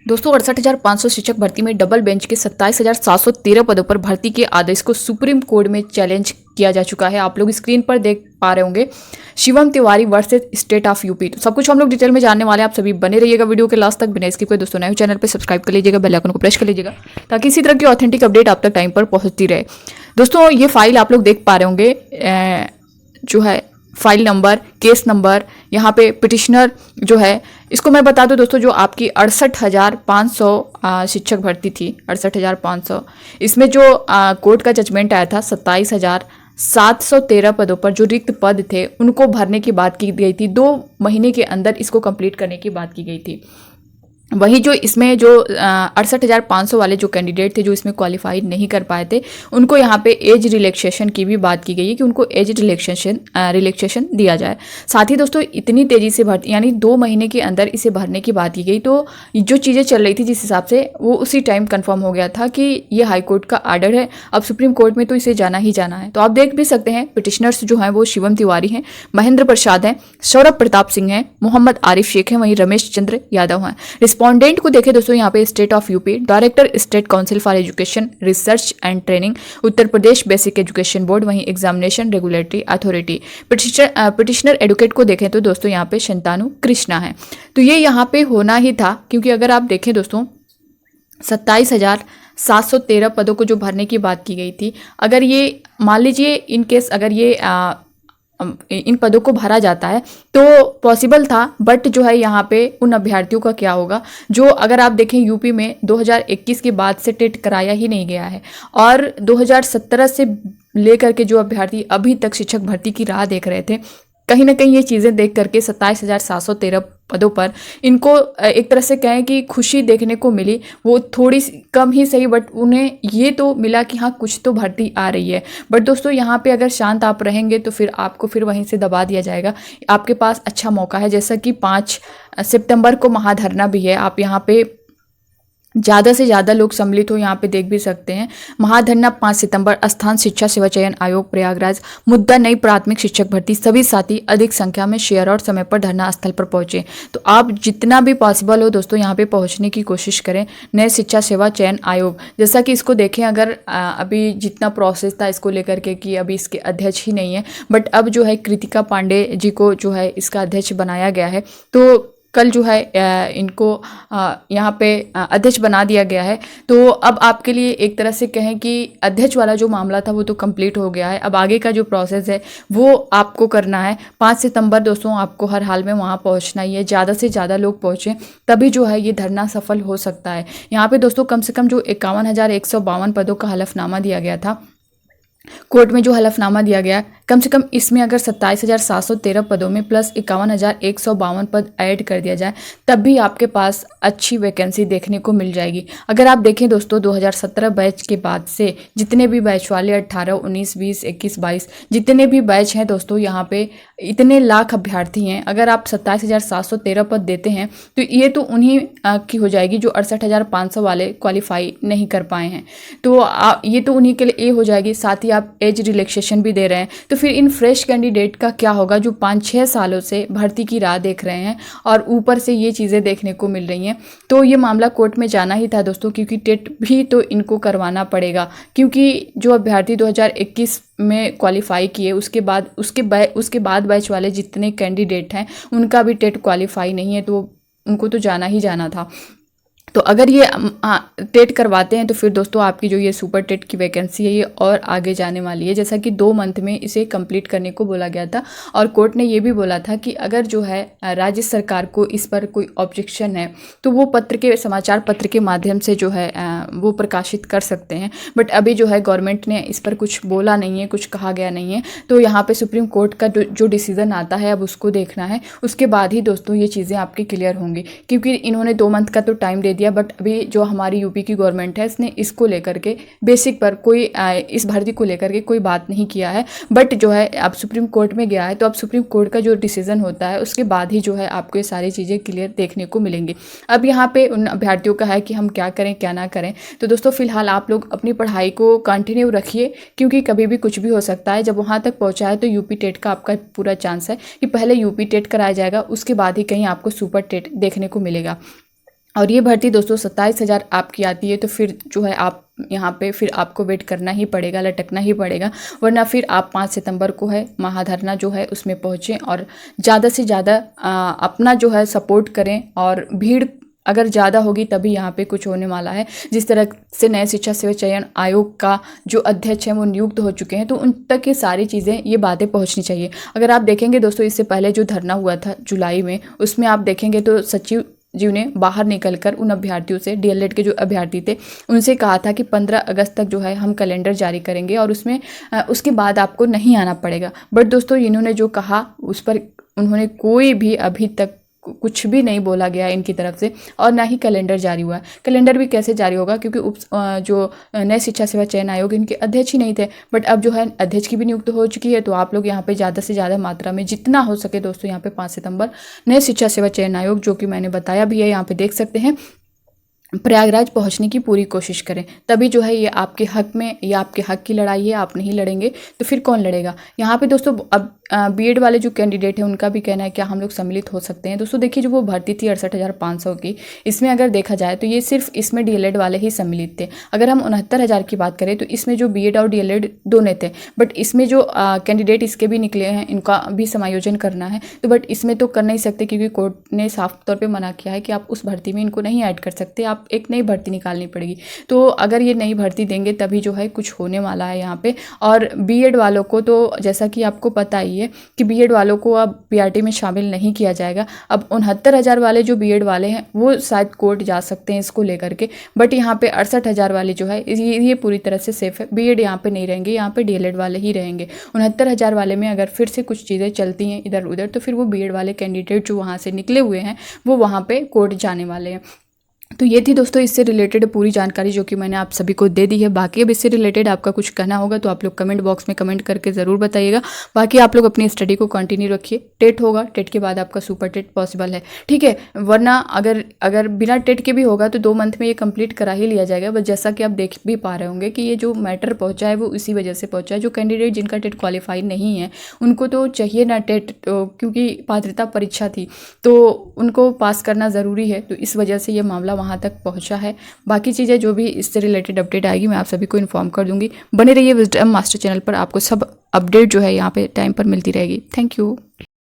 दोस्तों 68,500 शिक्षक भर्ती में डबल बेंच के 27,713 पदों पर भर्ती के आदेश को सुप्रीम कोर्ट में चैलेंज किया जा चुका है। आप लोग स्क्रीन पर देख पा रहे होंगे, Shivam Tiwari versus state of UP. तो सब कुछ हम लोग डिटेल में जानने वाले हैं। आप सभी बने रहिएगा वीडियो के लास्ट तक बिना स्किप किए। दोस्तों नए चैनल पर सब्सक्राइब कर लीजिएगा, बेल आइकन को प्रेस कर लीजिएगा ताकि इसी तरह की ऑथेंटिक अपडेट आप तक टाइम पर पहुंचती रहे। दोस्तों ये फाइल आप लोग देख पा रहे होंगे, जो है फाइल नंबर, केस नंबर, यहाँ पे पिटिशनर जो है, इसको मैं बता दूं दोस्तों, जो आपकी 68,500 शिक्षक भर्ती थी, 68,500, इसमें जो कोर्ट का जजमेंट आया था 27,713 पदों पर जो रिक्त पद थे उनको भरने की बात की गई थी। 2 महीने के अंदर इसको कंप्लीट करने की बात की गई थी। वही जो इसमें जो 68,500 वाले जो कैंडिडेट थे जो इसमें क्वालिफाई नहीं कर पाए थे, उनको यहाँ पे एज रिलैक्सेशन की भी बात की गई है कि उनको एज रिलैक्सेशन दिया जाए। साथ ही दोस्तों इतनी तेज़ी से भर्ती, यानी 2 महीने के अंदर इसे भरने की बात की गई, तो जो चीज़ें चल रही थी जिस हिसाब से वो उसी टाइम कन्फर्म हो गया था कि ये हाई कोर्ट का आर्डर है, अब सुप्रीम कोर्ट में तो इसे जाना ही जाना है। तो आप देख भी सकते हैं पिटिशनर्स जो हैं वो शिवम तिवारी हैं, महेंद्र प्रसाद हैं, सौरभ प्रताप सिंह हैं, मोहम्मद आरिफ शेख हैं, वहीं रमेश चंद्र यादव हैं। रिस्पोंडेंट को देखें दोस्तों, यहाँ पे state of UP, director state council for education research and training, Uttar Pradesh basic education board, वहीं examination regulatory authority. Petitioner advocate को देखें तो दोस्तों यहाँ पे शंतानु कृष्णा है। तो ये यहाँ पे होना ही था, क्योंकि अगर आप देखें दोस्तों 27,713 पदों को जो भरने की बात की गई थी, अगर ये मान लीजिए इन केस अगर ये इन पदों को भरा जाता है तो पॉसिबल था, बट जो है यहाँ पे उन अभ्यर्थियों का क्या होगा जो, अगर आप देखें यूपी में 2021 के बाद से टेट कराया ही नहीं गया है, और 2017 से लेकर के जो अभ्यर्थी अभी तक शिक्षक भर्ती की राह देख रहे थे, कहीं ना कहीं ये चीज़ें देख करके 27,713 पदों पर इनको एक तरह से कहें कि खुशी देखने को मिली। वो थोड़ी कम ही सही, बट उन्हें ये तो मिला कि हाँ कुछ तो भर्ती आ रही है। बट दोस्तों यहाँ पे अगर शांत आप रहेंगे तो फिर आपको फिर वहीं से दबा दिया जाएगा। आपके पास अच्छा मौका है, जैसा कि 5 सितंबर को महाधरना भी है। आप यहाँ पे ज़्यादा से ज़्यादा लोग सम्मिलित हो, यहाँ पे देख भी सकते हैं। महाधरना 5 सितंबर, स्थान शिक्षा सेवा चयन आयोग प्रयागराज, मुद्दा नई प्राथमिक शिक्षक भर्ती, सभी साथी अधिक संख्या में शेयर और समय पर धरना स्थल पर पहुंचे। तो आप जितना भी पॉसिबल हो दोस्तों यहाँ पे पहुंचने की कोशिश करें। नए शिक्षा सेवा चयन आयोग, जैसा कि इसको देखें, अगर अभी जितना प्रोसेस था इसको लेकर के कि अभी इसके अध्यक्ष ही नहीं है, बट अब जो है कृतिका पांडे जी को जो है इसका अध्यक्ष बनाया गया है। तो कल जो है इनको यहाँ पे अध्यक्ष बना दिया गया है। तो अब आपके लिए एक तरह से कहें कि अध्यक्ष वाला जो मामला था वो तो कंप्लीट हो गया है। अब आगे का जो प्रोसेस है वो आपको करना है। 5 सितंबर दोस्तों आपको हर हाल में वहाँ पहुँचना ही है। ज़्यादा से ज़्यादा लोग पहुँचें तभी जो है ये धरना सफल हो सकता है। यहाँ पे दोस्तों कम से कम जो 51,152 पदों का हलफनामा दिया गया था, कोर्ट में जो हलफनामा दिया गया, कम से कम इसमें अगर 27,713 पदों में प्लस 51,152 पद ऐड कर दिया जाए तब भी आपके पास अच्छी वैकेंसी देखने को मिल जाएगी। अगर आप देखें दोस्तों 2017 बैच के बाद से जितने भी बैच वाले 18, 19, 20, 21, 22 जितने भी बैच हैं दोस्तों, यहाँ पे इतने लाख अभ्यर्थी हैं। अगर आप 27,713 पद देते हैं तो ये तो उन्हीं की हो जाएगी जो 68,500 वाले क्वालिफाई नहीं कर पाए हैं। तो ये तो उन्हीं के लिए ये हो जाएगी। साथ ही आप एज रिलैक्सेशन भी दे रहे हैं, तो फिर इन फ्रेश कैंडिडेट का क्या होगा जो 5-6 सालों से भर्ती की राह देख रहे हैं और ऊपर से ये चीज़ें देखने को मिल रही हैं। तो ये मामला कोर्ट में जाना ही था दोस्तों, क्योंकि टेट भी तो इनको करवाना पड़ेगा, क्योंकि जो अभ्यर्थी 2021 में क्वालिफाई किए उसके बाद बैच वाले जितने कैंडिडेट हैं उनका भी टेट क्वालिफाई नहीं है, तो उनको तो जाना ही जाना था। तो अगर ये टेट करवाते हैं तो फिर दोस्तों आपकी जो ये सुपर टेट की वैकेंसी है ये और आगे जाने वाली है। जैसा कि 2 मंथ में इसे कंप्लीट करने को बोला गया था, और कोर्ट ने ये भी बोला था कि अगर जो है राज्य सरकार को इस पर कोई ऑब्जेक्शन है तो वो समाचार पत्र के माध्यम से जो है वो प्रकाशित कर सकते हैं। बट अभी जो है गवर्नमेंट ने इस पर कुछ बोला नहीं है, कुछ कहा गया नहीं है। तो यहाँ पर सुप्रीम कोर्ट का जो डिसीज़न आता है अब उसको देखना है, उसके बाद ही दोस्तों ये चीज़ें आपकी क्लियर होंगी, क्योंकि इन्होंने 2 मंथ का तो टाइम दे दिया, बट अभी जो हमारी यूपी की गवर्नमेंट है इसने इसको लेकर के बेसिक पर कोई इस भर्ती को लेकर के कोई बात नहीं किया है। बट जो है अब सुप्रीम कोर्ट में गया है, तो अब सुप्रीम कोर्ट का जो डिसीजन होता है उसके बाद ही जो है आपको ये सारी चीज़ें क्लियर देखने को मिलेंगी। अब यहाँ पे उन अभ्यर्थियों का है कि हम क्या करें क्या ना करें। तो दोस्तों फिलहाल आप लोग अपनी पढ़ाई को कंटिन्यू रखिए, क्योंकि कभी भी कुछ भी हो सकता है। जब वहाँ तक पहुँचा है तो यूपी टेट का आपका पूरा चांस है कि पहले यूपी टेट कराया जाएगा, उसके बाद ही कहीं आपको सुपर टेट देखने को मिलेगा। और ये भर्ती दोस्तों 27,000 आपकी आती है, तो फिर जो है आप यहाँ पे फिर आपको वेट करना ही पड़ेगा, लटकना ही पड़ेगा, वरना फिर आप 5 सितंबर को है महाधरना जो है उसमें पहुँचें और ज़्यादा से ज़्यादा अपना जो है सपोर्ट करें। और भीड़ अगर ज़्यादा होगी तभी यहाँ पे कुछ होने वाला है। जिस तरह से नए शिक्षा सेवा चयन आयोग का जो अध्यक्ष हैं वो नियुक्त हो चुके हैं, तो उन तक ये सारी चीज़ें ये बातें पहुँचनी चाहिए। अगर आप देखेंगे दोस्तों, इससे पहले जो धरना हुआ था जुलाई में, उसमें आप देखेंगे तो सचिव जी ने बाहर निकलकर उन अभ्यर्थियों से, डीएलएड के जो अभ्यर्थी थे उनसे कहा था कि 15 अगस्त तक जो है हम कैलेंडर जारी करेंगे और उसमें उसके बाद आपको नहीं आना पड़ेगा। बट दोस्तों इन्होंने जो कहा उस पर उन्होंने कोई भी अभी तक कुछ भी नहीं बोला गया इनकी तरफ से, और ना ही कैलेंडर जारी हुआ। कैलेंडर भी कैसे जारी होगा, क्योंकि जो नए शिक्षा सेवा चयन आयोग इनके अध्यक्ष ही नहीं थे। बट अब जो है अध्यक्ष की भी नियुक्त हो चुकी है, तो आप लोग यहाँ पे ज़्यादा से ज़्यादा मात्रा में जितना हो सके दोस्तों यहाँ पे 5 सितंबर नए शिक्षा सेवा चयन आयोग, जो कि मैंने बताया भी है, यहाँ पे देख सकते हैं, प्रयागराज पहुंचने की पूरी कोशिश करें। तभी जो है ये आपके हक में, ये आपके हक की लड़ाई है। आप नहीं लड़ेंगे तो फिर कौन लड़ेगा। यहाँ पे दोस्तों अब बीएड वाले जो कैंडिडेट हैं उनका भी कहना है क्या हम लोग सम्मिलित हो सकते हैं। दोस्तों देखिए, जो वो भर्ती थी 68,500 की, इसमें अगर देखा जाए तो ये सिर्फ इसमें डीएलएड वाले ही सम्मिलित थे। अगर हम 69,000 की बात करें तो इसमें जो बीएड और डीएलएड दोनों थे, बट इसमें जो कैंडिडेट इसके भी निकले हैं इनका भी समायोजन करना है। तो बट इसमें तो कर नहीं सकते, क्योंकि कोर्ट ने साफ तौर पर मना किया है कि आप उस भर्ती में इनको नहीं ऐड कर सकते, आप एक नई भर्ती निकालनी पड़ेगी। तो अगर ये नई भर्ती देंगे तभी जो है कुछ होने वाला है यहाँ पे। और बीएड वालों को तो जैसा कि आपको पता ही है कि बीएड वालों को अब पीआरटी में शामिल नहीं किया जाएगा। अब 69,000 वाले जो बीएड वाले हैं वो शायद कोर्ट जा सकते हैं इसको लेकर के, बट यहाँ पे 68,000 वाले जो है ये पूरी तरह से सेफ है। बीएड यहाँ पे नहीं रहेंगे, यहाँ पे डीएलएड वाले ही रहेंगे। 69,000 वाले में अगर फिर से कुछ चीज़ें चलती हैं इधर उधर, तो फिर वो बीएड वाले कैंडिडेट जो वहाँ से निकले हुए हैं वो वहाँ पे कोर्ट जाने वाले हैं। तो ये थी दोस्तों इससे रिलेटेड पूरी जानकारी जो कि मैंने आप सभी को दे दी है। बाकी अब इससे रिलेटेड आपका कुछ कहना होगा तो आप लोग कमेंट बॉक्स में कमेंट करके ज़रूर बताइएगा। बाकी आप लोग अपनी स्टडी को कंटिन्यू रखिए। टेट होगा, टेट के बाद आपका सुपर टेट पॉसिबल है, ठीक है। वरना अगर बिना टेट के भी होगा तो 2 मंथ में ये कंप्लीट करा ही लिया जाएगा। बस जैसा कि आप देख भी पा रहे होंगे कि ये जो मैटर पहुँचा है वो इसी वजह से पहुँचा है। जो कैंडिडेट जिनका टेट क्वालिफाई नहीं है उनको तो चाहिए ना टेट, क्योंकि पात्रता परीक्षा थी तो उनको पास करना ज़रूरी है। तो इस वजह से ये मामला वहाँ तक पहुँचा है। बाकी चीज़ें जो भी इससे रिलेटेड अपडेट आएगी मैं आप सभी को इन्फॉर्म कर दूंगी। बने रहिए विजडम मास्टर चैनल पर, आपको सब अपडेट जो है यहाँ पे टाइम पर मिलती रहेगी। Thank you.